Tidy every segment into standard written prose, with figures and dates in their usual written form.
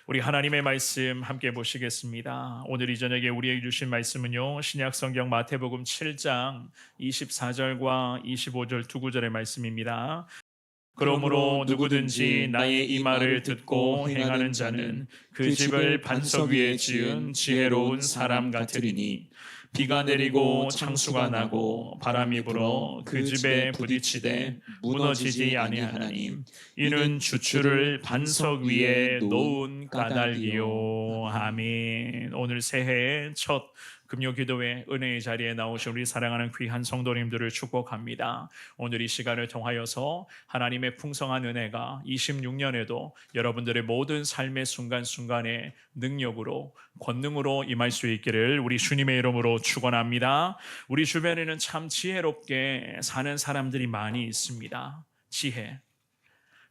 우리 하나님의 말씀 함께 보시겠습니다. 오늘 이 저녁에 우리에게 주신 말씀은요, 신약 성경 마태복음 7장 24절과 25절 두 구절의 말씀입니다. 그러므로 누구든지 나의 이 말을 듣고 행하는 자는 그 집을 반석 위에 지은 지혜로운 사람 같으리니, 비가 내리고 창수가 나고 바람이 불어 그 집에 부딪히되 무너지지 아니하나니, 이는 주추를 반석 위에 놓은 까닭이요. 아멘. 오늘 새해의 첫 금요 기도회 은혜의 자리에 나오신 우리 사랑하는 귀한 성도님들을 축복합니다. 오늘 이 시간을 통하여서 하나님의 풍성한 은혜가 26년에도 여러분들의 모든 삶의 순간순간에 능력으로 권능으로 임할 수 있기를 우리 주님의 이름으로 축원합니다. 우리 주변에는 참 지혜롭게 사는 사람들이 많이 있습니다. 지혜.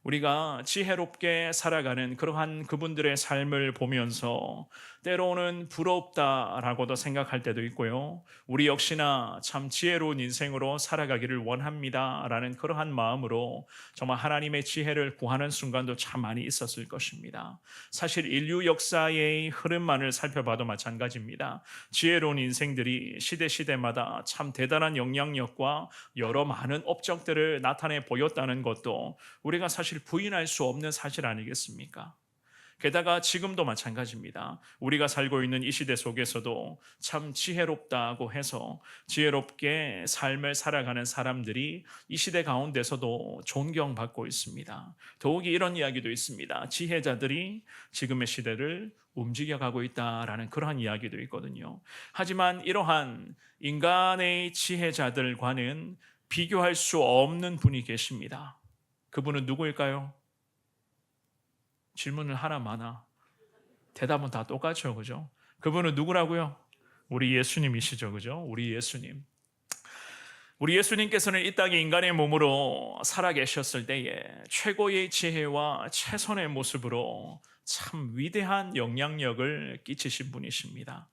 우리가 지혜롭게 살아가는 그러한 그분들의 삶을 보면서 때로는 부럽다라고도 생각할 때도 있고요. 우리 역시나 참 지혜로운 인생으로 살아가기를 원합니다라는 그러한 마음으로 정말 하나님의 지혜를 구하는 순간도 참 많이 있었을 것입니다. 사실 인류 역사의 흐름만을 살펴봐도 마찬가지입니다. 지혜로운 인생들이 시대마다 참 대단한 영향력과 여러 많은 업적들을 나타내 보였다는 것도 우리가 사실 부인할 수 없는 사실 아니겠습니까? 게다가 지금도 마찬가지입니다. 우리가 살고 있는 이 시대 속에서도 참 지혜롭다고 해서 지혜롭게 삶을 살아가는 사람들이 이 시대 가운데서도 존경받고 있습니다. 더욱이 이런 이야기도 있습니다. 지혜자들이 지금의 시대를 움직여가고 있다라는 그러한 이야기도 있거든요. 하지만 이러한 인간의 지혜자들과는 비교할 수 없는 분이 계십니다. 그분은 누구일까요? 질문을 하나마나 대답은 다 똑같죠, 그죠? 그분은 누구라고요? 우리 예수님이시죠, 그죠? 우리 예수님. 우리 예수님께서는 이 땅에 인간의 몸으로 살아계셨을 때에 최고의 지혜와 최선의 모습으로 참 위대한 영향력을 끼치신 분이십니다.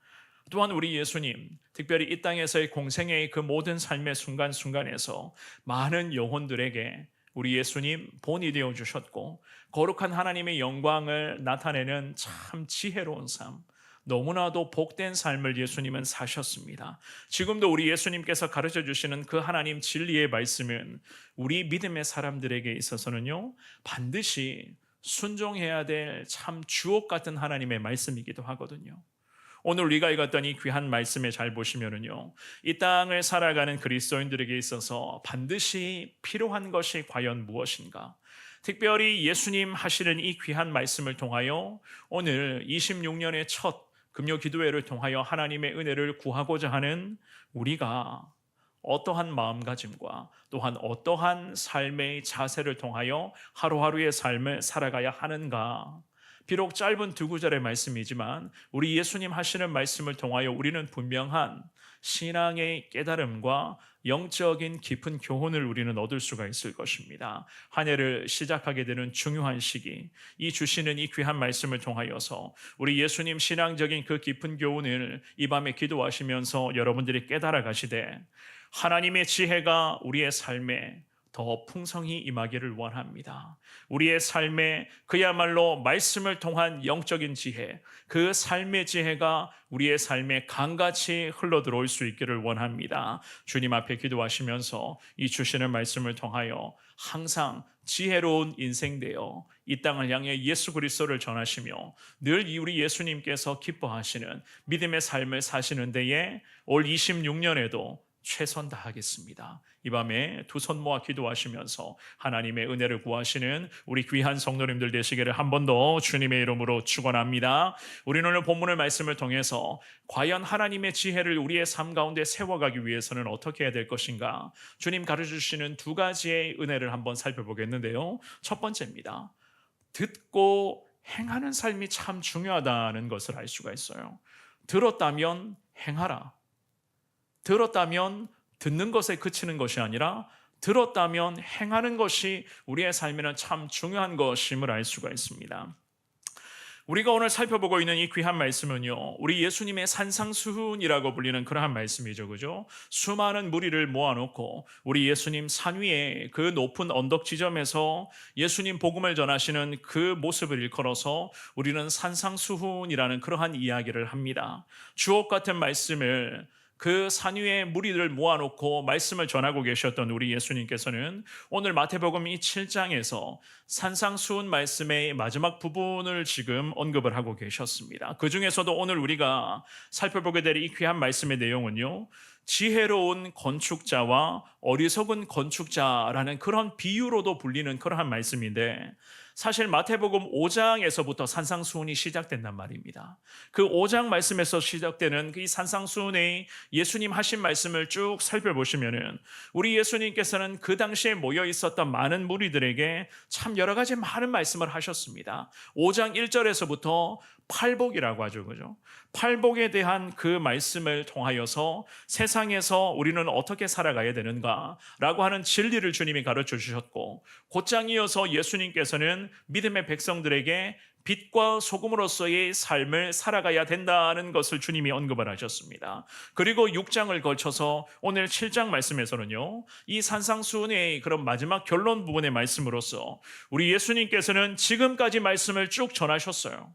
또한 우리 예수님, 특별히 이 땅에서의 공생애의 그 모든 삶의 순간순간에서 많은 영혼들에게 우리 예수님 본이 되어 주셨고, 거룩한 하나님의 영광을 나타내는 참 지혜로운 삶, 너무나도 복된 삶을 예수님은 사셨습니다. 지금도 우리 예수님께서 가르쳐 주시는 그 하나님 진리의 말씀은 우리 믿음의 사람들에게 있어서는요, 반드시 순종해야 될 참 주옥 같은 하나님의 말씀이기도 하거든요. 오늘 우리가 읽었던 이 귀한 말씀에 잘 보시면은요, 이 땅을 살아가는 그리스도인들에게 있어서 반드시 필요한 것이 과연 무엇인가? 특별히 예수님 하시는 이 귀한 말씀을 통하여 오늘 26년의 첫 금요 기도회를 통하여 하나님의 은혜를 구하고자 하는 우리가 어떠한 마음가짐과 또한 어떠한 삶의 자세를 통하여 하루하루의 삶을 살아가야 하는가? 비록 짧은 두 구절의 말씀이지만 우리 예수님 하시는 말씀을 통하여 우리는 분명한 신앙의 깨달음과 영적인 깊은 교훈을 우리는 얻을 수가 있을 것입니다. 한 해를 시작하게 되는 중요한 시기, 이 주시는 이 귀한 말씀을 통하여서 우리 예수님 신앙적인 그 깊은 교훈을 이 밤에 기도하시면서 여러분들이 깨달아 가시되 하나님의 지혜가 우리의 삶에 더 풍성히 임하기를 원합니다. 우리의 삶에 그야말로 말씀을 통한 영적인 지혜, 그 삶의 지혜가 우리의 삶에 강같이 흘러들어올 수 있기를 원합니다. 주님 앞에 기도하시면서 이 주시는 말씀을 통하여 항상 지혜로운 인생 되어 이 땅을 향해 예수 그리스도를 전하시며 늘 우리 예수님께서 기뻐하시는 믿음의 삶을 사시는 데에 올 26년에도 최선 다하겠습니다. 이 밤에 두 손 모아 기도하시면서 하나님의 은혜를 구하시는 우리 귀한 성도님들 되시기를 한 번 더 주님의 이름으로 축원합니다. 우리는 오늘 본문의 말씀을 통해서 과연 하나님의 지혜를 우리의 삶 가운데 세워가기 위해서는 어떻게 해야 될 것인가? 주님 가르쳐주시는 두 가지의 은혜를 한번 살펴보겠는데요. 첫 번째입니다. 듣고 행하는 삶이 참 중요하다는 것을 알 수가 있어요. 들었다면 행하라. 들었다면 듣는 것에 그치는 것이 아니라 들었다면 행하는 것이 우리의 삶에는 참 중요한 것임을 알 수가 있습니다. 우리가 오늘 살펴보고 있는 이 귀한 말씀은요, 우리 예수님의 산상수훈이라고 불리는 그러한 말씀이죠. 그죠? 수많은 무리를 모아놓고 우리 예수님 산 위에 그 높은 언덕 지점에서 예수님 복음을 전하시는 그 모습을 일컬어서 우리는 산상수훈이라는 그러한 이야기를 합니다. 주옥 같은 말씀을 그 산 위에 무리를 모아놓고 말씀을 전하고 계셨던 우리 예수님께서는 오늘 마태복음 이 7장에서 산상수훈 말씀의 마지막 부분을 지금 언급을 하고 계셨습니다. 그 중에서도 오늘 우리가 살펴보게 될 이 귀한 말씀의 내용은요, 지혜로운 건축자와 어리석은 건축자라는 그런 비유로도 불리는 그러한 말씀인데, 사실 마태복음 5장에서부터 산상수훈이 시작된단 말입니다. 그 5장 말씀에서 시작되는 이 산상수훈의 예수님 하신 말씀을 쭉 살펴보시면은 우리 예수님께서는 그 당시에 모여 있었던 많은 무리들에게 참 여러 가지 많은 말씀을 하셨습니다. 5장 1절에서부터 팔복이라고 하죠. 그죠? 팔복에 대한 그 말씀을 통하여서 세상에서 우리는 어떻게 살아가야 되는가라고 하는 진리를 주님이 가르쳐 주셨고, 곧장 이어서 예수님께서는 믿음의 백성들에게 빛과 소금으로서의 삶을 살아가야 된다는 것을 주님이 언급을 하셨습니다. 그리고 6장을 걸쳐서 오늘 7장 말씀에서는요, 이 산상수훈의 그런 마지막 결론 부분의 말씀으로서 우리 예수님께서는 지금까지 말씀을 쭉 전하셨어요.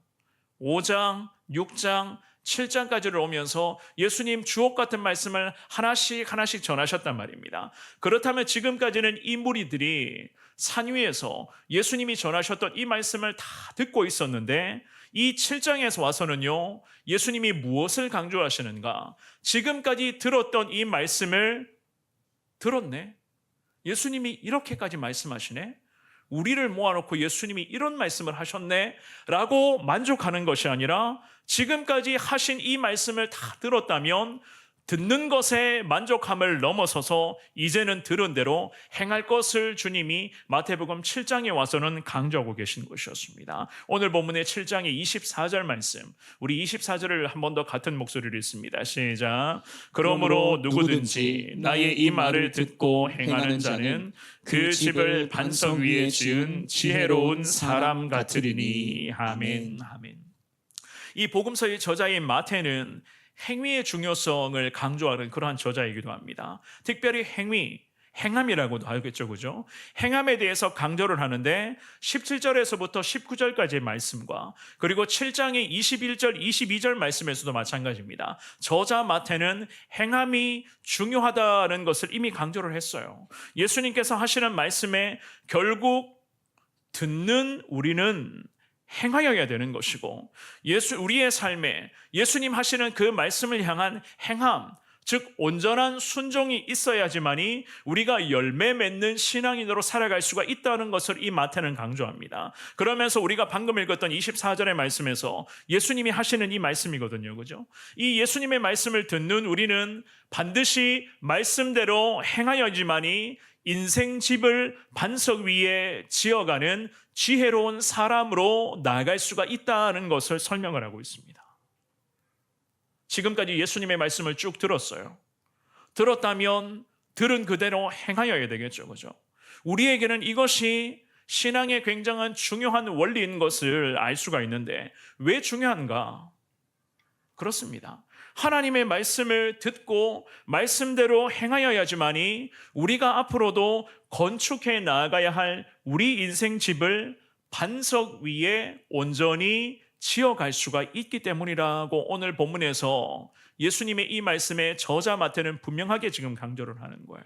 5장, 6장, 7장까지를 오면서 예수님 주옥 같은 말씀을 하나씩 전하셨단 말입니다. 그렇다면 지금까지는 이 무리들이 산 위에서 예수님이 전하셨던 이 말씀을 다 듣고 있었는데, 이 7장에서 와서는요, 예수님이 무엇을 강조하시는가? 지금까지 들었던 이 말씀을 들었네? 예수님이 이렇게까지 말씀하시네? 우리를 모아놓고 예수님이 이런 말씀을 하셨네? 라고 만족하는 것이 아니라 지금까지 하신 이 말씀을 다 들었다면 듣는 것에 만족함을 넘어서서 이제는 들은 대로 행할 것을 주님이 마태복음 7장에 와서는 강조하고 계신 것이었습니다. 오늘 본문의 7장의 24절 말씀, 우리 24절을 한 번 더 같은 목소리로 읽습니다. 시작. 그러므로 누구든지 나의 이 말을 듣고 행하는 자는 그 집을 반석 위에 지은 지혜로운 사람 같으리니. 아멘. 아멘. 이 복음서의 저자인 마태는 행위의 중요성을 강조하는 그러한 저자이기도 합니다. 특별히 행함이라고도 하겠죠. 그죠? 행함에 대해서 강조를 하는데 17절에서부터 19절까지의 말씀과 그리고 7장의 21절, 22절 말씀에서도 마찬가지입니다. 저자 마태는 행함이 중요하다는 것을 이미 강조를 했어요. 예수님께서 하시는 말씀에 결국 듣는 우리는 행하여야 되는 것이고, 우리의 삶에 예수님 하시는 그 말씀을 향한 행함, 즉 온전한 순종이 있어야지만이 우리가 열매 맺는 신앙인으로 살아갈 수가 있다는 것을 이 마태는 강조합니다. 그러면서 우리가 방금 읽었던 24절의 말씀에서 예수님이 하시는 이 말씀이거든요. 그죠? 이 예수님의 말씀을 듣는 우리는 반드시 말씀대로 행하여야지만이 인생 집을 반석 위에 지어가는 지혜로운 사람으로 나아갈 수가 있다는 것을 설명을 하고 있습니다. 지금까지 예수님의 말씀을 쭉 들었어요. 들었다면 들은 그대로 행하여야 되겠죠. 그죠? 우리에게는 이것이 신앙의 굉장한 중요한 원리인 것을 알 수가 있는데 왜 중요한가? 그렇습니다. 하나님의 말씀을 듣고 말씀대로 행하여야지만이 우리가 앞으로도 건축해 나아가야 할 우리 인생 집을 반석 위에 온전히 지어갈 수가 있기 때문이라고 오늘 본문에서 예수님의 이 말씀에 저자 마태는 분명하게 지금 강조를 하는 거예요.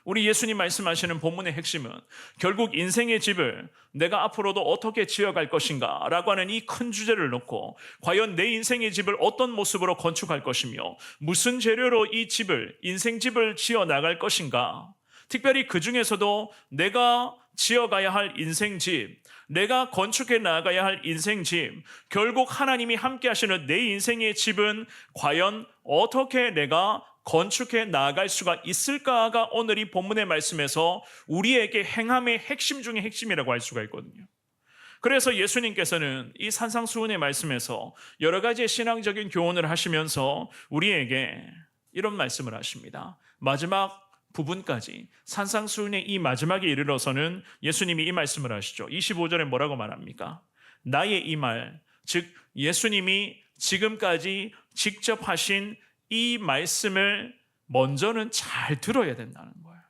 우리 예수님 말씀하시는 본문의 핵심은 결국 인생의 집을 내가 앞으로도 어떻게 지어갈 것인가 라고 하는 이 큰 주제를 놓고 과연 내 인생의 집을 어떤 모습으로 건축할 것이며 무슨 재료로 이 집을, 인생 집을 지어 나갈 것인가, 특별히 그 중에서도 내가 지어가야 할 인생 집, 내가 건축해 나가야 할 인생 집, 결국 하나님이 함께 하시는 내 인생의 집은 과연 어떻게 내가 건축해 나아갈 수가 있을까가 오늘 이 본문의 말씀에서 우리에게 행함의 핵심 중에 핵심이라고 할 수가 있거든요. 그래서 예수님께서는 이 산상수훈의 말씀에서 여러 가지의 신앙적인 교훈을 하시면서 우리에게 이런 말씀을 하십니다. 마지막 부분까지 산상수훈의 이 마지막에 이르러서는 예수님이 이 말씀을 하시죠. 25절에 뭐라고 말합니까? 나의 이 말, 즉 예수님이 지금까지 직접 하신 이 말씀을 먼저는 잘 들어야 된다는 거예요.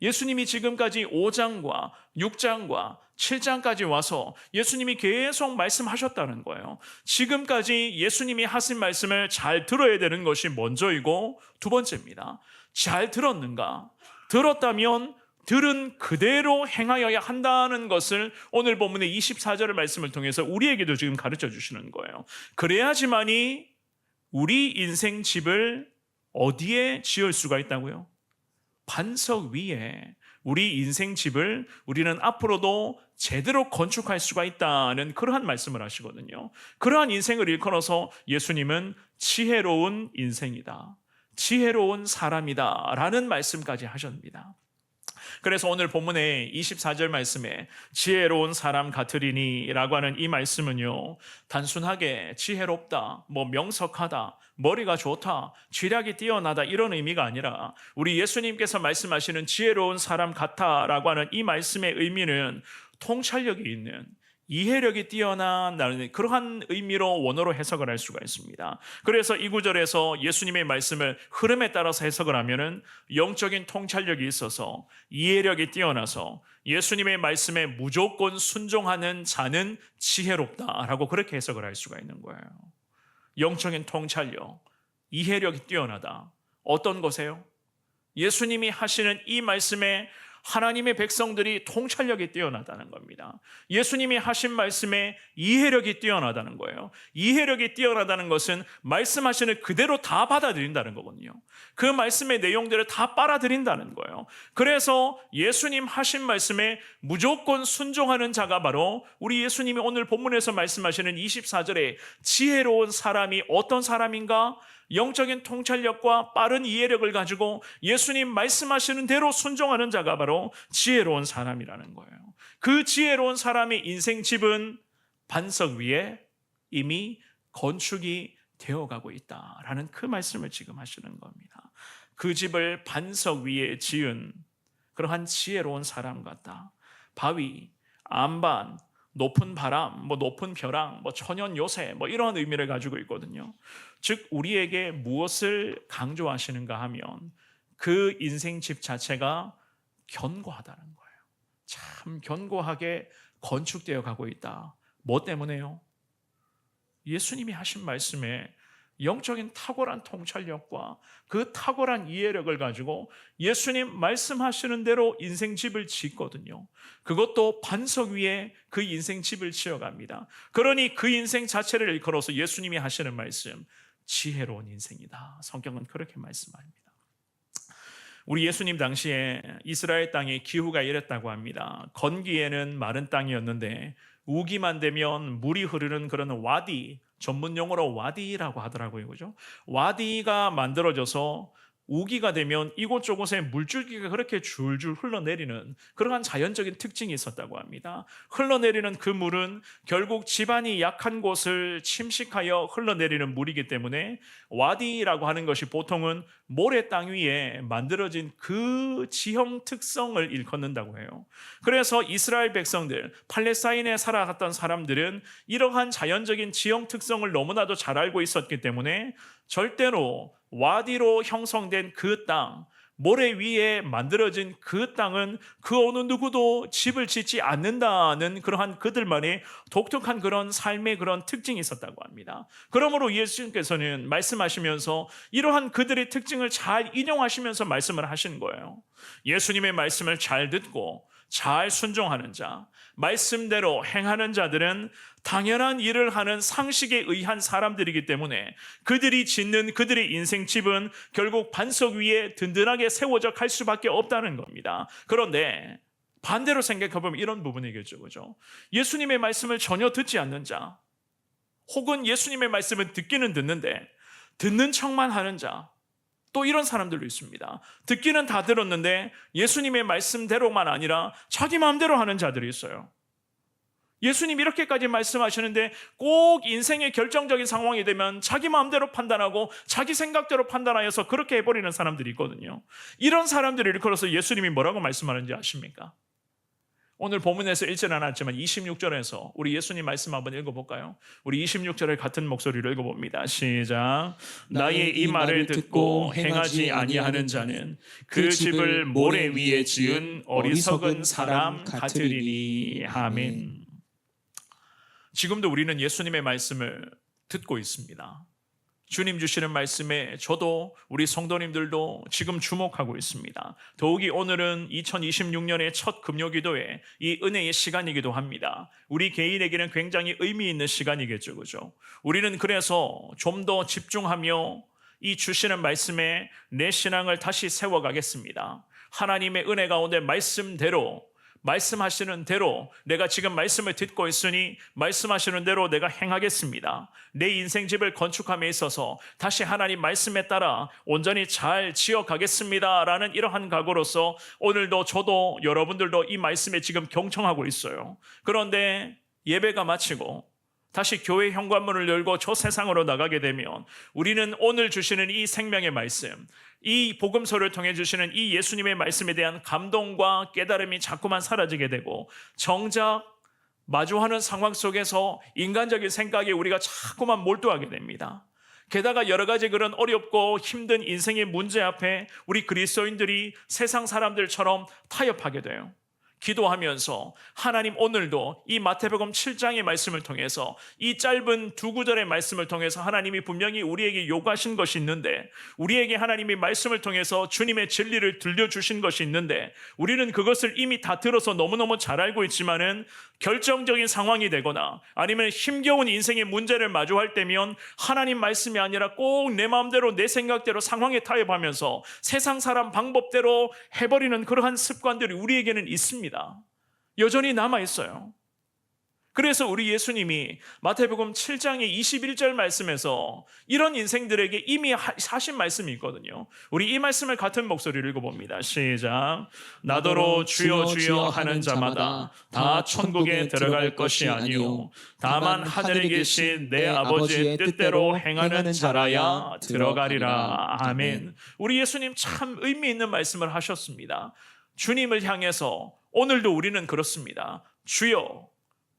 예수님이 지금까지 5장과 6장과 7장까지 와서 예수님이 계속 말씀하셨다는 거예요. 지금까지 예수님이 하신 말씀을 잘 들어야 되는 것이 먼저이고 두 번째입니다. 잘 들었는가? 들었다면 들은 그대로 행하여야 한다는 것을 오늘 본문의 24절의 말씀을 통해서 우리에게도 지금 가르쳐 주시는 거예요. 그래야지만이 우리 인생 집을 어디에 지을 수가 있다고요? 반석 위에 우리 인생 집을 우리는 앞으로도 제대로 건축할 수가 있다는 그러한 말씀을 하시거든요. 그러한 인생을 일컬어서 예수님은 지혜로운 인생이다, 지혜로운 사람이다 라는 말씀까지 하십니다. 그래서 오늘 본문의 24절 말씀에 지혜로운 사람 같으리니 라고 하는 이 말씀은요, 단순하게 지혜롭다, 명석하다, 머리가 좋다, 지략이 뛰어나다 이런 의미가 아니라 우리 예수님께서 말씀하시는 지혜로운 사람 같아 라고 하는 이 말씀의 의미는 통찰력이 있는, 이해력이 뛰어난 그러한 의미로 원어로 해석을 할 수가 있습니다. 그래서 이 구절에서 예수님의 말씀을 흐름에 따라서 해석을 하면은 영적인 통찰력이 있어서 이해력이 뛰어나서 예수님의 말씀에 무조건 순종하는 자는 지혜롭다라고 그렇게 해석을 할 수가 있는 거예요. 영적인 통찰력, 이해력이 뛰어나다. 어떤 것이에요? 예수님이 하시는 이 말씀에 하나님의 백성들이 통찰력이 뛰어나다는 겁니다. 예수님이 하신 말씀에 이해력이 뛰어나다는 거예요. 이해력이 뛰어나다는 것은 말씀하시는 그대로 다 받아들인다는 거거든요. 그 말씀의 내용들을 다 빨아들인다는 거예요. 그래서 예수님 하신 말씀에 무조건 순종하는 자가 바로 우리 예수님이 오늘 본문에서 말씀하시는 24절에 지혜로운 사람이 어떤 사람인가? 영적인 통찰력과 빠른 이해력을 가지고 예수님 말씀하시는 대로 순종하는 자가 바로 지혜로운 사람이라는 거예요. 그 지혜로운 사람의 인생 집은 반석 위에 이미 건축이 되어가고 있다라는 그 말씀을 지금 하시는 겁니다. 그 집을 반석 위에 지은 그러한 지혜로운 사람 같다. 바위, 안반, 높은 바람, 높은 벼랑, 천연 요새 이런 의미를 가지고 있거든요. 즉 우리에게 무엇을 강조하시는가 하면 그 인생 집 자체가 견고하다는 거예요. 참 견고하게 건축되어 가고 있다. 뭐 때문에요? 예수님이 하신 말씀에 영적인 탁월한 통찰력과 그 탁월한 이해력을 가지고 예수님 말씀하시는 대로 인생 집을 짓거든요. 그것도 반석 위에 그 인생 집을 지어갑니다. 그러니 그 인생 자체를 일컬어서 예수님이 하시는 말씀, 지혜로운 인생이다. 성경은 그렇게 말씀합니다. 우리 예수님 당시에 이스라엘 땅에 기후가 이랬다고 합니다. 건기에는 마른 땅이었는데 우기만 되면 물이 흐르는 그런 와디, 전문 용어로 와디라고 하더라고요. 그죠? 와디가 만들어져서 우기가 되면 이곳저곳에 물줄기가 그렇게 줄줄 흘러내리는 그러한 자연적인 특징이 있었다고 합니다. 흘러내리는 그 물은 결국 지반이 약한 곳을 침식하여 흘러내리는 물이기 때문에 와디라고 하는 것이 보통은 모래 땅 위에 만들어진 그 지형 특성을 일컫는다고 해요. 그래서 이스라엘 백성들, 팔레스타인에 살아갔던 사람들은 이러한 자연적인 지형 특성을 너무나도 잘 알고 있었기 때문에 절대로 와디로 형성된 그 땅, 모래 위에 만들어진 그 땅은 그 어느 누구도 집을 짓지 않는다는 그러한 그들만의 독특한 그런 삶의 그런 특징이 있었다고 합니다. 그러므로 예수님께서는 말씀하시면서 이러한 그들의 특징을 잘 인용하시면서 말씀을 하신 거예요. 예수님의 말씀을 잘 듣고 잘 순종하는 자, 말씀대로 행하는 자들은 당연한 일을 하는 상식에 의한 사람들이기 때문에 그들이 짓는 그들의 인생 집은 결국 반석 위에 든든하게 세워져 갈 수밖에 없다는 겁니다. 그런데 반대로 생각해보면 이런 부분이겠죠. 그죠? 예수님의 말씀을 전혀 듣지 않는 자, 혹은 예수님의 말씀을 듣기는 듣는데 듣는 척만 하는 자, 또 이런 사람들도 있습니다. 듣기는 다 들었는데 예수님의 말씀대로만 아니라 자기 마음대로 하는 자들이 있어요. 예수님 이렇게까지 말씀하시는데 꼭 인생의 결정적인 상황이 되면 자기 마음대로 판단하고 자기 생각대로 판단하여서 그렇게 해버리는 사람들이 있거든요. 이런 사람들을 일컬어서 예수님이 뭐라고 말씀하는지 아십니까? 오늘 본문에서 읽지는 않았지만 26절에서 우리 예수님 말씀 한번 읽어볼까요? 우리 26절을 같은 목소리로 읽어봅니다. 시작. 나의 이 말을 듣고 행하지 아니하는 자는 그 집을 모래 위에 지은 어리석은 사람 같으리니. 아멘. 지금도 우리는 예수님의 말씀을 듣고 있습니다. 주님 주시는 말씀에 저도 우리 성도님들도 지금 주목하고 있습니다. 더욱이 오늘은 2026년의 첫 금요기도에 이 은혜의 시간이기도 합니다. 우리 개인에게는 굉장히 의미 있는 시간이겠죠, 그죠? 우리는 그래서 좀 더 집중하며 이 주시는 말씀에 내 신앙을 다시 세워가겠습니다. 하나님의 은혜 가운데 말씀하시는 대로 내가 지금 말씀을 듣고 있으니 말씀하시는 대로 내가 행하겠습니다. 내 인생집을 건축함에 있어서 다시 하나님 말씀에 따라 온전히 잘 지어가겠습니다 라는 이러한 각오로서 오늘도 저도 여러분들도 이 말씀에 지금 경청하고 있어요. 그런데 예배가 마치고 다시 교회 현관문을 열고 저 세상으로 나가게 되면 우리는 오늘 주시는 이 생명의 말씀, 이 복음서를 통해 주시는 이 예수님의 말씀에 대한 감동과 깨달음이 자꾸만 사라지게 되고 정작 마주하는 상황 속에서 인간적인 생각에 우리가 자꾸만 몰두하게 됩니다. 게다가 여러 가지 그런 어렵고 힘든 인생의 문제 앞에 우리 그리스도인들이 세상 사람들처럼 타협하게 돼요. 기도하면서 하나님 오늘도 이 마태복음 7장의 말씀을 통해서 이 짧은 두 구절의 말씀을 통해서 하나님이 분명히 우리에게 요구하신 것이 있는데 우리에게 하나님이 말씀을 통해서 주님의 진리를 들려주신 것이 있는데 우리는 그것을 이미 다 들어서 너무너무 잘 알고 있지만은 결정적인 상황이 되거나 아니면 힘겨운 인생의 문제를 마주할 때면 하나님 말씀이 아니라 꼭 내 마음대로 내 생각대로 상황에 타협하면서 세상 사람 방법대로 해버리는 그러한 습관들이 우리에게는 있습니다. 여전히 남아있어요. 그래서 우리 예수님이 마태복음 7장의 21절 말씀에서 이런 인생들에게 이미 하신 말씀이 있거든요. 우리 이 말씀을 같은 목소리로 읽어봅니다. 시작. 나더러 주여 주여 하는 자마다 다 천국에 들어갈 것이 아니요 다만 하늘에 계신 내 아버지의 뜻대로 행하는 자라야 들어가리라. 아멘. 우리 예수님 참 의미 있는 말씀을 하셨습니다. 주님을 향해서 오늘도 우리는 그렇습니다. 주여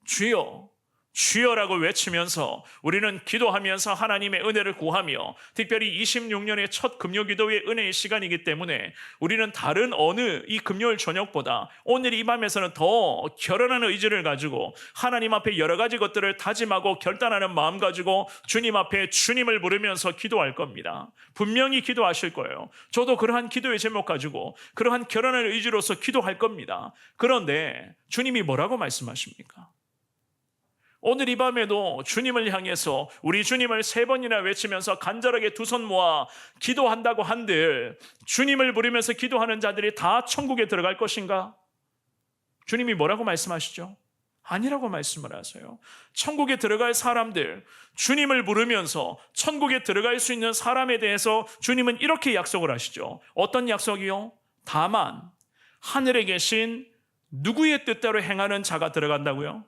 주여 주여라고 외치면서 우리는 기도하면서 하나님의 은혜를 구하며 특별히 26년의 첫 금요기도의 은혜의 시간이기 때문에 우리는 다른 어느 이 금요일 저녁보다 오늘 이 밤에서는 더 결연한 의지를 가지고 하나님 앞에 여러 가지 것들을 다짐하고 결단하는 마음 가지고 주님 앞에 주님을 부르면서 기도할 겁니다. 분명히 기도하실 거예요. 저도 그러한 기도의 제목 가지고 그러한 결연한 의지로서 기도할 겁니다. 그런데 주님이 뭐라고 말씀하십니까? 오늘 이 밤에도 주님을 향해서 우리 주님을 3번이나 외치면서 간절하게 두 손 모아 기도한다고 한들 주님을 부르면서 기도하는 자들이 다 천국에 들어갈 것인가? 주님이 뭐라고 말씀하시죠? 아니라고 말씀을 하세요. 천국에 들어갈 사람들, 주님을 부르면서 천국에 들어갈 수 있는 사람에 대해서 주님은 이렇게 약속을 하시죠. 어떤 약속이요? 다만 하늘에 계신 누구의 뜻대로 행하는 자가 들어간다고요?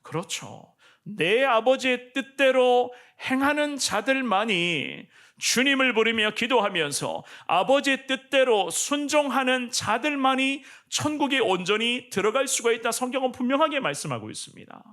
그렇죠. 내 아버지의 뜻대로 행하는 자들만이 주님을 부르며 기도하면서 아버지의 뜻대로 순종하는 자들만이 천국에 온전히 들어갈 수가 있다. 성경은 분명하게 말씀하고 있습니다.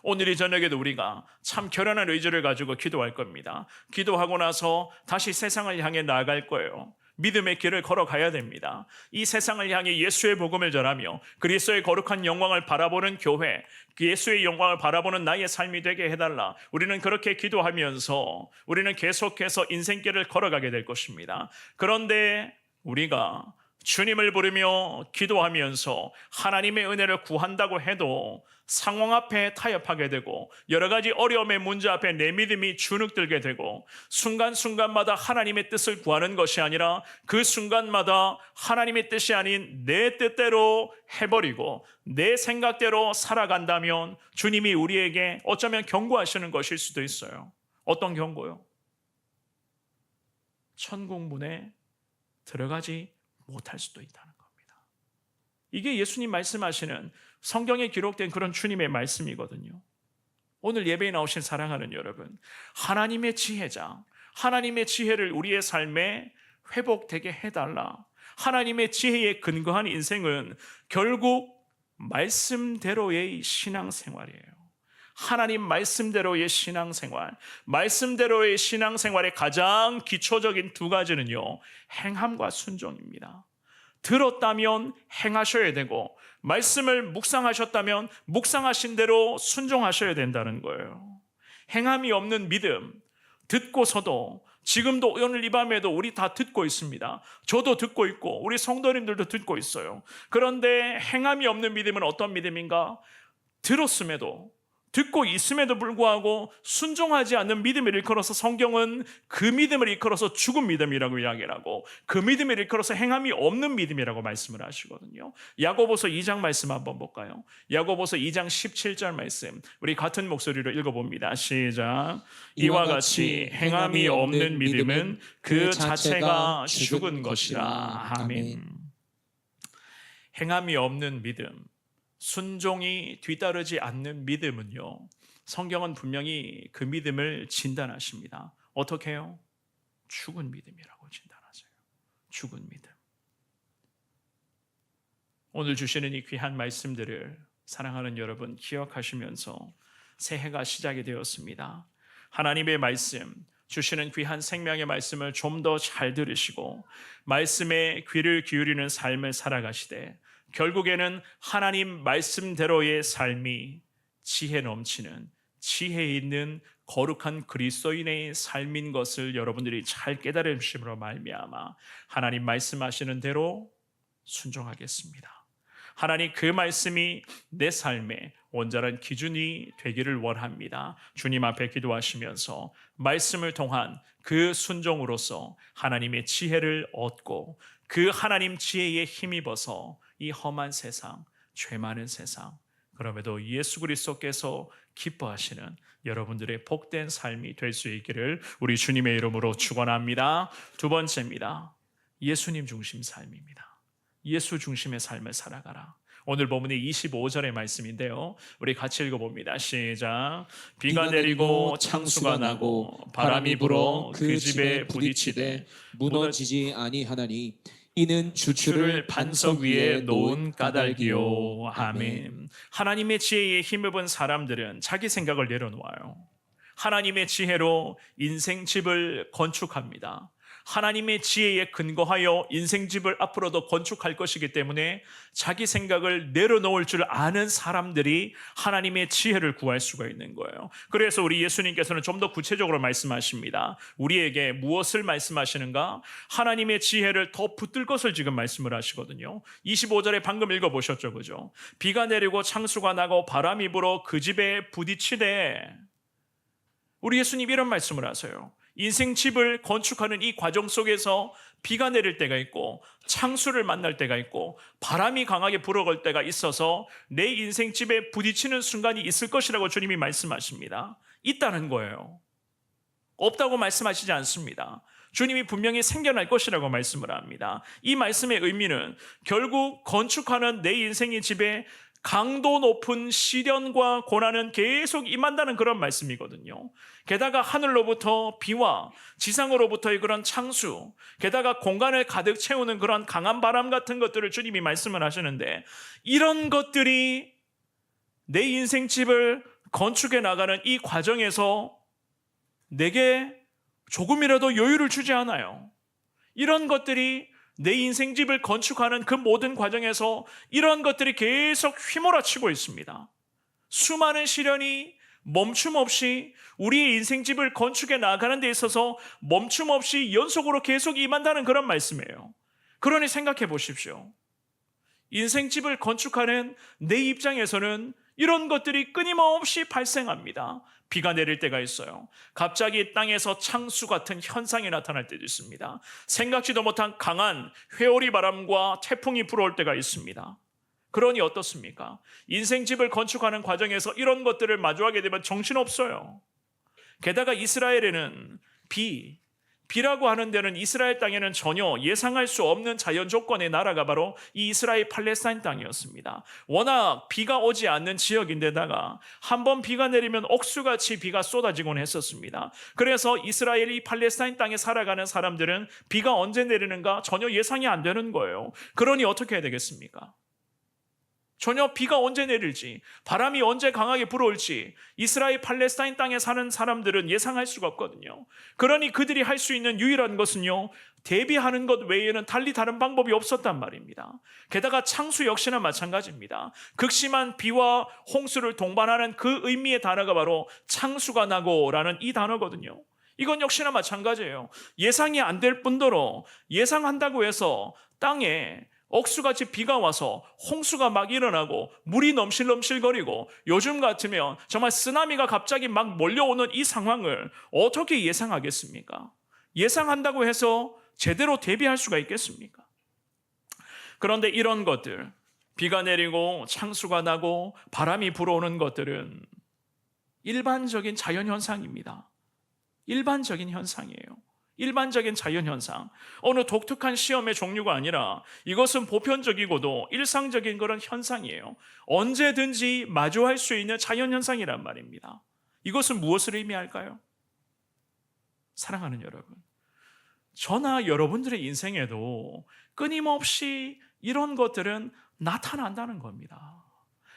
오늘 이 저녁에도 우리가 참 결연한 의지를 가지고 기도할 겁니다. 기도하고 나서 다시 세상을 향해 나아갈 거예요. 믿음의 길을 걸어가야 됩니다. 이 세상을 향해 예수의 복음을 전하며 그리스도의 거룩한 영광을 바라보는 교회, 예수의 영광을 바라보는 나의 삶이 되게 해달라. 우리는 그렇게 기도하면서 우리는 계속해서 인생길을 걸어가게 될 것입니다. 그런데 우리가 주님을 부르며 기도하면서 하나님의 은혜를 구한다고 해도 상황 앞에 타협하게 되고 여러 가지 어려움의 문제 앞에 내 믿음이 주눅들게 되고 순간순간마다 하나님의 뜻을 구하는 것이 아니라 그 순간마다 하나님의 뜻이 아닌 내 뜻대로 해버리고 내 생각대로 살아간다면 주님이 우리에게 어쩌면 경고하시는 것일 수도 있어요. 어떤 경고요? 천국 문에 들어가지 못할 수도 있다는 겁니다. 이게 예수님 말씀하시는 성경에 기록된 그런 주님의 말씀이거든요. 오늘 예배에 나오신 사랑하는 여러분, 하나님의 지혜자, 하나님의 지혜를 우리의 삶에 회복되게 해달라. 하나님의 지혜에 근거한 인생은 결국 말씀대로의 신앙생활이에요. 하나님 말씀대로의 신앙생활, 말씀대로의 신앙생활의 가장 기초적인 두 가지는요, 행함과 순종입니다. 들었다면 행하셔야 되고, 말씀을 묵상하셨다면 묵상하신 대로 순종하셔야 된다는 거예요. 행함이 없는 믿음, 듣고서도, 지금도 오늘 이 밤에도 우리 다 듣고 있습니다. 저도 듣고 있고 우리 성도님들도 듣고 있어요. 그런데 행함이 없는 믿음은 어떤 믿음인가? 들었음에도, 듣고 있음에도 불구하고 순종하지 않는 믿음을 일컬어서 성경은 그 믿음을 일컬어서 죽은 믿음이라고 이야기를 하고, 그 믿음을 일컬어서 행함이 없는 믿음이라고 말씀을 하시거든요. 야고보서 2장 말씀 한번 볼까요? 야고보서 2장 17절 말씀, 우리 같은 목소리로 읽어봅니다. 시작. 이와 같이 행함이 없는 믿음은 그 자체가 죽은 것이라. 아멘. 행함이 없는 믿음, 순종이 뒤따르지 않는 믿음은요, 성경은 분명히 그 믿음을 진단하십니다. 어떻게 해요? 죽은 믿음이라고 진단하세요. 죽은 믿음. 오늘 주시는 이 귀한 말씀들을 사랑하는 여러분 기억하시면서 새해가 시작이 되었습니다. 하나님의 말씀, 주시는 귀한 생명의 말씀을 좀 더 잘 들으시고 말씀에 귀를 기울이는 삶을 살아가시되, 결국에는 하나님 말씀대로의 삶이 지혜 넘치는, 지혜 있는 거룩한 그리스도인의 삶인 것을 여러분들이 잘 깨달으심으로 말미암아 하나님 말씀하시는 대로 순종하겠습니다. 하나님 그 말씀이 내 삶의 온전한 기준이 되기를 원합니다. 주님 앞에 기도하시면서 말씀을 통한 그 순종으로서 하나님의 지혜를 얻고 그 하나님 지혜에 힘입어서 이 험한 세상, 죄 많은 세상, 그럼에도 예수 그리스도께서 기뻐하시는 여러분들의 복된 삶이 될 수 있기를 우리 주님의 이름으로 축원합니다. 두 번째입니다. 예수님 중심 삶입니다. 예수 중심의 삶을 살아가라. 오늘 본문의 25절의 말씀인데요, 우리 같이 읽어봅니다. 시작. 비가 내리고 창수가 나고 바람이 불어 그 집에 부딪히되 무너지지 아니하나니 이는 주추를 반석 위에 놓은 까닭이요. 아멘. 하나님의 지혜에 힘입은 사람들은 자기 생각을 내려놓아요. 하나님의 지혜로 인생집을 건축합니다. 하나님의 지혜에 근거하여 인생집을 앞으로도 건축할 것이기 때문에 자기 생각을 내려놓을 줄 아는 사람들이 하나님의 지혜를 구할 수가 있는 거예요. 그래서 우리 예수님께서는 좀 더 구체적으로 말씀하십니다. 우리에게 무엇을 말씀하시는가? 하나님의 지혜를 더 붙들 것을 지금 말씀을 하시거든요. 25절에 방금 읽어보셨죠, 그죠? 비가 내리고 창수가 나고 바람이 불어 그 집에 부딪히되, 우리 예수님 이런 말씀을 하세요. 인생집을 건축하는 이 과정 속에서 비가 내릴 때가 있고 창수를 만날 때가 있고 바람이 강하게 불어올 때가 있어서 내 인생집에 부딪히는 순간이 있을 것이라고 주님이 말씀하십니다. 있다는 거예요. 없다고 말씀하시지 않습니다. 주님이 분명히 생겨날 것이라고 말씀을 합니다. 이 말씀의 의미는 결국 건축하는 내 인생의 집에 강도 높은 시련과 고난은 계속 임한다는 그런 말씀이거든요. 게다가 하늘로부터 비와 지상으로부터의 그런 창수, 게다가 공간을 가득 채우는 그런 강한 바람 같은 것들을 주님이 말씀을 하시는데, 이런 것들이 내 인생집을 건축해 나가는 이 과정에서 내게 조금이라도 여유를 주지 않아요. 이런 것들이 내 인생집을 건축하는 그 모든 과정에서 이런 것들이 계속 휘몰아치고 있습니다. 수많은 시련이 멈춤 없이 우리의 인생집을 건축해 나가는 데 있어서 멈춤 없이 연속으로 계속 임한다는 그런 말씀이에요. 그러니 생각해 보십시오. 인생집을 건축하는 내 입장에서는 이런 것들이 끊임없이 발생합니다. 비가 내릴 때가 있어요. 갑자기 땅에서 창수 같은 현상이 나타날 때도 있습니다. 생각지도 못한 강한 회오리 바람과 태풍이 불어올 때가 있습니다. 그러니 어떻습니까? 인생집을 건축하는 과정에서 이런 것들을 마주하게 되면 정신없어요. 게다가 이스라엘에는 비 비라고 하는 데는 이스라엘 땅에는 전혀 예상할 수 없는 자연 조건의 나라가 바로 이 이스라엘 팔레스타인 땅이었습니다. 워낙 비가 오지 않는 지역인데다가 한번 비가 내리면 옥수같이 비가 쏟아지곤 했었습니다. 그래서 이스라엘이 팔레스타인 땅에 살아가는 사람들은 비가 언제 내리는가 전혀 예상이 안 되는 거예요. 그러니 어떻게 해야 되겠습니까? 전혀 비가 언제 내릴지, 바람이 언제 강하게 불어올지 이스라엘 팔레스타인 땅에 사는 사람들은 예상할 수가 없거든요. 그러니 그들이 할 수 있는 유일한 것은요, 대비하는 것 외에는 달리 다른 방법이 없었단 말입니다. 게다가 창수 역시나 마찬가지입니다. 극심한 비와 홍수를 동반하는 그 의미의 단어가 바로 창수가 나고라는 이 단어거든요. 이건 역시나 마찬가지예요. 예상이 안 될 뿐더러 예상한다고 해서 땅에 억수같이 비가 와서 홍수가 막 일어나고 물이 넘실넘실거리고 요즘 같으면 정말 쓰나미가 갑자기 막 몰려오는 이 상황을 어떻게 예상하겠습니까? 예상한다고 해서 제대로 대비할 수가 있겠습니까? 그런데 이런 것들, 비가 내리고 창수가 나고 바람이 불어오는 것들은 일반적인 자연현상입니다. 일반적인 현상이에요. 일반적인 자연현상, 어느 독특한 시험의 종류가 아니라 이것은 보편적이고도 일상적인 그런 현상이에요. 언제든지 마주할 수 있는 자연현상이란 말입니다. 이것은 무엇을 의미할까요? 사랑하는 여러분, 저나 여러분들의 인생에도 끊임없이 이런 것들은 나타난다는 겁니다.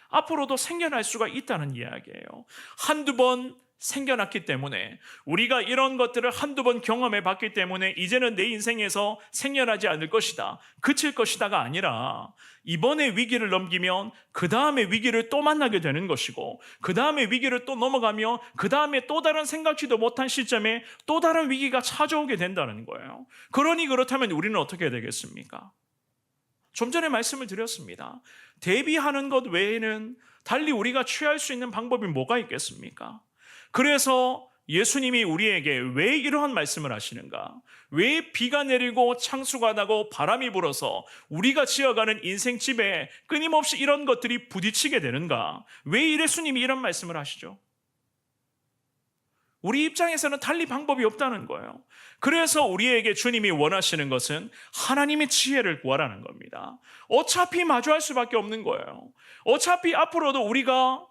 앞으로도 생겨날 수가 있다는 이야기예요. 한두 번 생겨났기 때문에, 우리가 이런 것들을 한두 번 경험해 봤기 때문에 이제는 내 인생에서 생겨나지 않을 것이다, 그칠 것이다가 아니라 이번에 위기를 넘기면 그 다음에 위기를 또 만나게 되는 것이고, 그 다음에 위기를 또 넘어가며 그 다음에 또 다른 생각지도 못한 시점에 또 다른 위기가 찾아오게 된다는 거예요. 그러니 그렇다면 우리는 어떻게 해야 되겠습니까? 좀 전에 말씀을 드렸습니다. 대비하는 것 외에는 달리 우리가 취할 수 있는 방법이 뭐가 있겠습니까? 그래서 예수님이 우리에게 왜 이러한 말씀을 하시는가? 왜 비가 내리고 창수가 나고 바람이 불어서 우리가 지어가는 인생집에 끊임없이 이런 것들이 부딪히게 되는가? 왜 예수님이 이런 말씀을 하시죠? 우리 입장에서는 달리 방법이 없다는 거예요. 그래서 우리에게 주님이 원하시는 것은 하나님의 지혜를 구하라는 겁니다. 어차피 마주할 수밖에 없는 거예요. 어차피 앞으로도 우리가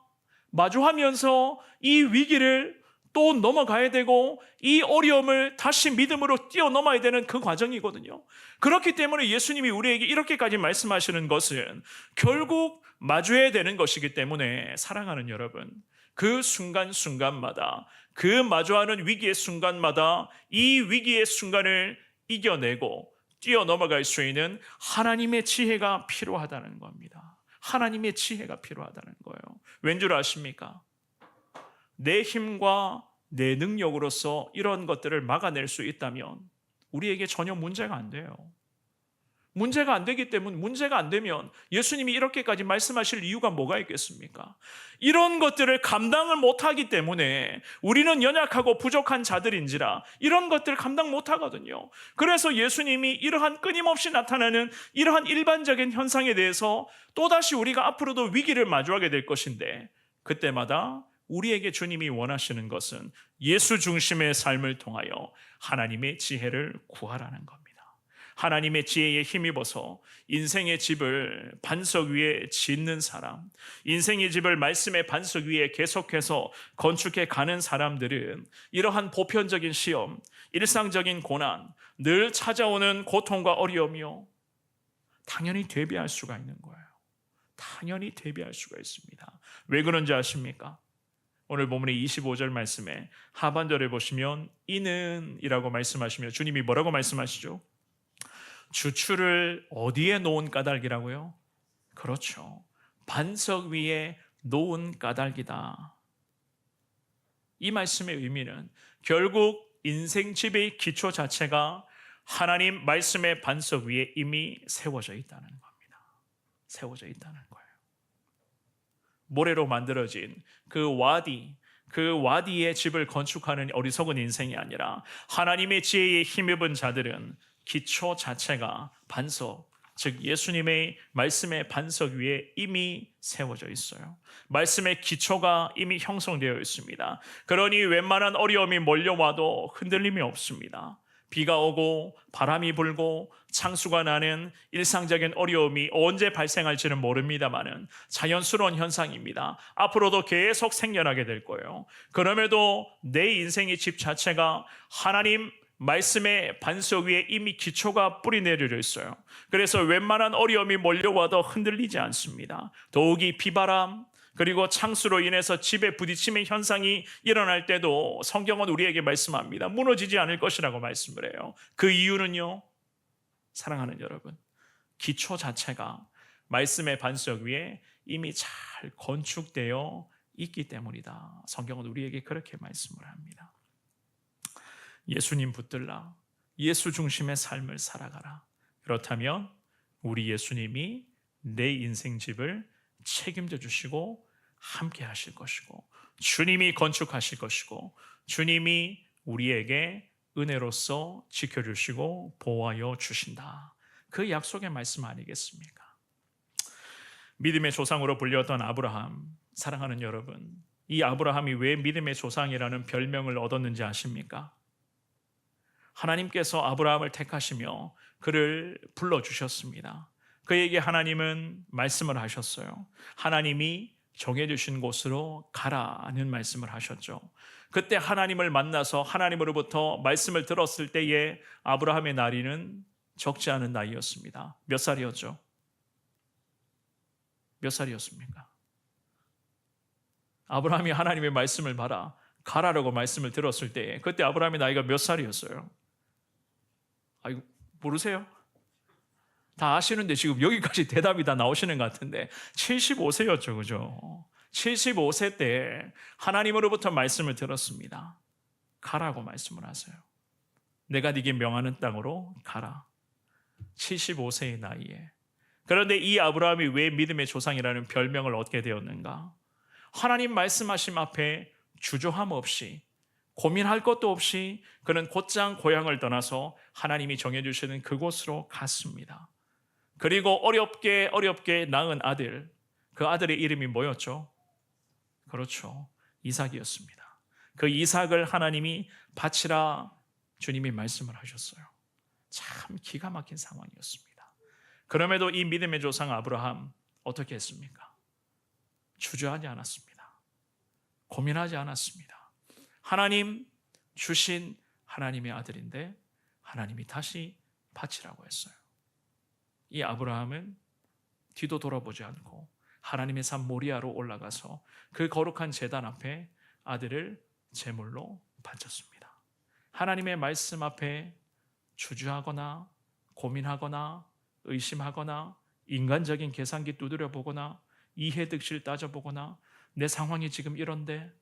마주하면서 이 위기를 또 넘어가야 되고 이 어려움을 다시 믿음으로 뛰어넘어야 되는 그 과정이거든요. 그렇기 때문에 예수님이 우리에게 이렇게까지 말씀하시는 것은 결국 마주해야 되는 것이기 때문에, 사랑하는 여러분, 그 순간순간마다, 그 마주하는 위기의 순간마다 이 위기의 순간을 이겨내고 뛰어넘어갈 수 있는 하나님의 지혜가 필요하다는 겁니다. 하나님의 지혜가 필요하다는 거예요. 왠 줄 아십니까? 내 힘과 내 능력으로서 이런 것들을 막아낼 수 있다면 우리에게 전혀 문제가 안 돼요. 문제가 안 되기 때문에, 문제가 안 되면 예수님이 이렇게까지 말씀하실 이유가 뭐가 있겠습니까? 이런 것들을 감당을 못하기 때문에 우리는 연약하고 부족한 자들인지라 이런 것들을 감당 못하거든요. 그래서 예수님이 이러한 끊임없이 나타나는 이러한 일반적인 현상에 대해서 또다시 우리가 앞으로도 위기를 마주하게 될 것인데, 그때마다 우리에게 주님이 원하시는 것은 예수 중심의 삶을 통하여 하나님의 지혜를 구하라는 겁니다. 하나님의 지혜에 힘입어서 인생의 집을 반석 위에 짓는 사람, 인생의 집을 말씀의 반석 위에 계속해서 건축해 가는 사람들은 이러한 보편적인 시험, 일상적인 고난, 늘 찾아오는 고통과 어려움이요, 당연히 대비할 수가 있는 거예요. 당연히 대비할 수가 있습니다. 왜 그런지 아십니까? 오늘 본문의 25절 말씀에 하반절에 보시면 이는 이라고 말씀하시며 주님이 뭐라고 말씀하시죠? 주추를 어디에 놓은 까닭이라고요? 그렇죠. 반석 위에 놓은 까닭이다. 이 말씀의 의미는 결국 인생집의 기초 자체가 하나님 말씀의 반석 위에 이미 세워져 있다는 겁니다. 세워져 있다는 거예요. 모래로 만들어진 그 와디의 집을 건축하는 어리석은 인생이 아니라 하나님의 지혜에 힘입은 자들은 기초 자체가 반석, 즉 예수님의 말씀의 반석 위에 이미 세워져 있어요. 말씀의 기초가 이미 형성되어 있습니다. 그러니 웬만한 어려움이 몰려와도 흔들림이 없습니다. 비가 오고 바람이 불고 창수가 나는 일상적인 어려움이 언제 발생할지는 모릅니다만은 자연스러운 현상입니다. 앞으로도 계속 생겨나게 될 거예요. 그럼에도 내 인생의 집 자체가 하나님 말씀의 반석 위에 이미 기초가 뿌리 내려져 있어요. 그래서 웬만한 어려움이 몰려와도 흔들리지 않습니다. 더욱이 비바람 그리고 창수로 인해서 집에 부딪힘의 현상이 일어날 때도 성경은 우리에게 말씀합니다. 무너지지 않을 것이라고 말씀을 해요. 그 이유는요, 사랑하는 여러분, 기초 자체가 말씀의 반석 위에 이미 잘 건축되어 있기 때문이다. 성경은 우리에게 그렇게 말씀을 합니다. 예수님 붙들라. 예수 중심의 삶을 살아가라. 그렇다면 우리 예수님이 내 인생 집을 책임져 주시고 함께 하실 것이고 주님이 건축하실 것이고 주님이 우리에게 은혜로서 지켜주시고 보호하여 주신다. 그 약속의 말씀 아니겠습니까? 믿음의 조상으로 불렸던 아브라함, 사랑하는 여러분, 이 아브라함이 왜 믿음의 조상이라는 별명을 얻었는지 아십니까? 하나님께서 아브라함을 택하시며 그를 불러주셨습니다. 그에게 하나님은 말씀을 하셨어요. 하나님이 정해주신 곳으로 가라는 말씀을 하셨죠. 그때 하나님을 만나서 하나님으로부터 말씀을 들었을 때에 아브라함의 나이는 적지 않은 나이였습니다. 몇 살이었죠? 몇 살이었습니까? 아브라함이 하나님의 말씀을 받아 가라라고 말씀을 들었을 때 그때 아브라함의 나이가 몇 살이었어요? 아이고, 모르세요? 다 아시는데 지금 여기까지 대답이 다 나오시는 것 같은데 75세였죠, 그죠? 75세 때 하나님으로부터 말씀을 들었습니다. 가라고 말씀을 하세요. 내가 네게 명하는 땅으로 가라. 75세의 나이에. 그런데 이 아브라함이 왜 믿음의 조상이라는 별명을 얻게 되었는가? 하나님 말씀하심 앞에 주저함 없이 고민할 것도 없이 그는 곧장 고향을 떠나서 하나님이 정해주시는 그곳으로 갔습니다. 그리고 어렵게 낳은 아들, 그 아들의 이름이 뭐였죠? 그렇죠, 이삭이었습니다. 그 이삭을 하나님이 바치라 주님이 말씀을 하셨어요. 참 기가 막힌 상황이었습니다. 그럼에도 이 믿음의 조상 아브라함 어떻게 했습니까? 주저하지 않았습니다. 고민하지 않았습니다. 하나님 주신 하나님의 아들인데 하나님이 다시 바치라고 했어요. 이 아브라함은 뒤도 돌아보지 않고 하나님의 산 모리아로 올라가서 그 거룩한 제단 앞에 아들을 제물로 바쳤습니다. 하나님의 말씀 앞에 주저하거나 고민하거나 의심하거나 인간적인 계산기 두드려 보거나 이해득실 따져보거나 내 상황이 지금 이런데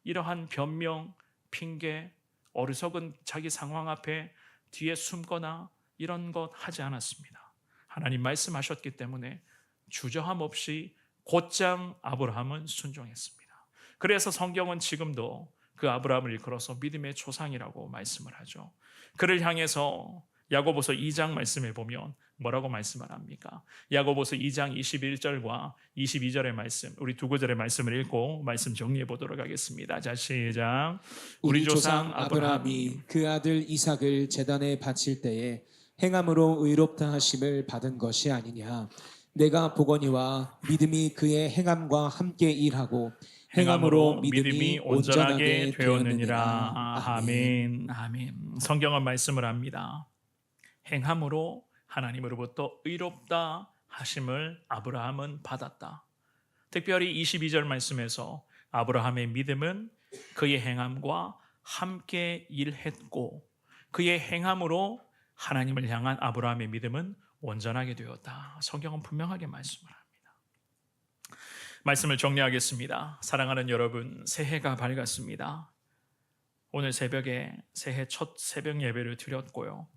이러한 변명, 핑계, 어리석은 자기 상황 앞에 뒤에 숨거나 이런 것 하지 않았습니다. 하나님 말씀하셨기 때문에 주저함 없이 곧장 아브라함은 순종했습니다. 그래서 성경은 지금도 그 아브라함을 일컬어서 믿음의 조상이라고 말씀을 하죠. 그를 향해서 야고보서 2장 말씀에 보면 뭐라고 말씀을 합니까? 야고보서 2장 21절과 22절의 말씀, 우리 두 구절의 말씀을 읽고 말씀 정리해 보도록 하겠습니다. 자, 시작. 우리 조상 아브라함이 그 아들 이삭을 제단에 바칠 때에 행함으로 의롭다 하심을 받은 것이 아니냐. 내가 보거니와 믿음이 그의 행함과 함께 일하고 행함으로 믿음이 온전하게 되었느니라. 아멘. 성경은 말씀을 합니다. 행함으로 하나님으로부터 의롭다 하심을 아브라함은 받았다. 특별히 22절 말씀에서 아브라함의 믿음은 그의 행함과 함께 일했고 그의 행함으로 하나님을 향한 아브라함의 믿음은 온전하게 되었다. 성경은 분명하게 말씀을 합니다. 말씀을 정리하겠습니다. 사랑하는 여러분, 새해가 밝았습니다. 오늘 새벽에 새해 첫 새벽 예배를 드렸고요.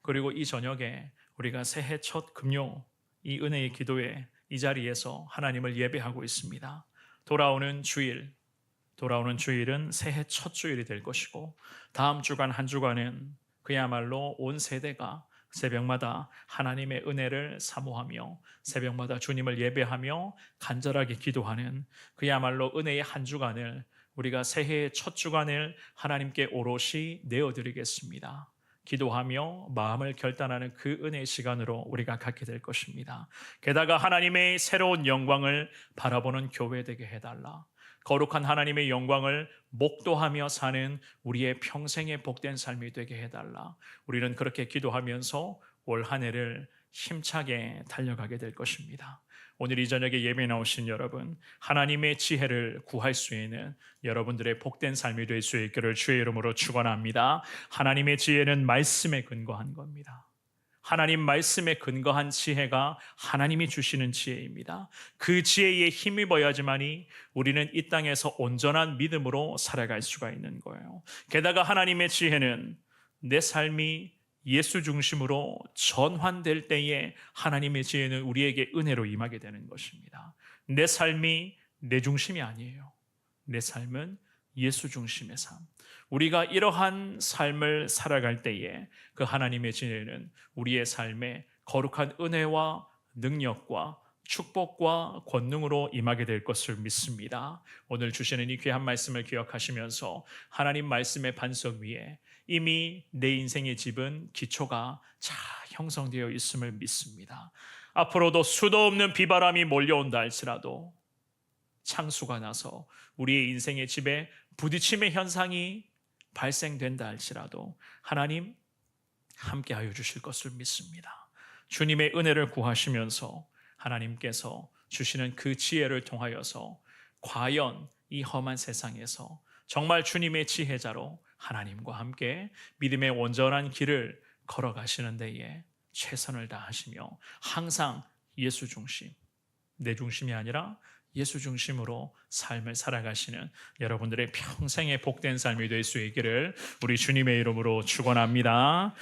그리고 이 저녁에 우리가 새해 첫 금요 이 은혜의 기도회 이 자리에서 하나님을 예배하고 있습니다. 돌아오는 주일은 새해 첫 주일이 될 것이고 다음 주간 한 주간은 그야말로 온 세대가 새벽마다 하나님의 은혜를 사모하며 새벽마다 주님을 예배하며 간절하게 기도하는 그야말로 은혜의 한 주간을 우리가 새해의 첫 주간을 하나님께 오롯이 내어드리겠습니다. 기도하며 마음을 결단하는 그 은혜의 시간으로 우리가 갖게 될 것입니다. 게다가 하나님의 새로운 영광을 바라보는 교회 되게 해달라. 거룩한 하나님의 영광을 목도하며 사는 우리의 평생의 복된 삶이 되게 해달라. 우리는 그렇게 기도하면서 올 한 해를 힘차게 달려가게 될 것입니다. 오늘 이 저녁에 예배 나오신 여러분, 하나님의 지혜를 구할 수 있는 여러분들의 복된 삶이 될 수 있기를 주의 이름으로 축원합니다. 하나님의 지혜는 말씀에 근거한 겁니다. 하나님 말씀에 근거한 지혜가 하나님이 주시는 지혜입니다. 그 지혜에 힘입어야지만이 우리는 이 땅에서 온전한 믿음으로 살아갈 수가 있는 거예요. 게다가 하나님의 지혜는 내 삶이 예수 중심으로 전환될 때에 하나님의 지혜는 우리에게 은혜로 임하게 되는 것입니다. 내 삶이 내 중심이 아니에요. 내 삶은 예수 중심의 삶. 우리가 이러한 삶을 살아갈 때에 그 하나님의 지혜는 우리의 삶에 거룩한 은혜와 능력과 축복과 권능으로 임하게 될 것을 믿습니다. 오늘 주시는 이 귀한 말씀을 기억하시면서 하나님 말씀의 반석 위에 이미 내 인생의 집은 기초가 잘 형성되어 있음을 믿습니다. 앞으로도 수도 없는 비바람이 몰려온다 할지라도 창수가 나서 우리의 인생의 집에 부딪힘의 현상이 발생된다 할지라도 하나님 함께하여 주실 것을 믿습니다. 주님의 은혜를 구하시면서 하나님께서 주시는 그 지혜를 통하여서 과연 이 험한 세상에서 정말 주님의 지혜자로 하나님과 함께 믿음의 온전한 길을 걸어가시는 데에 최선을 다하시며 항상 예수 중심, 내 중심이 아니라 예수 중심으로 삶을 살아가시는 여러분들의 평생의 복된 삶이 될 수 있기를 우리 주님의 이름으로 축원합니다.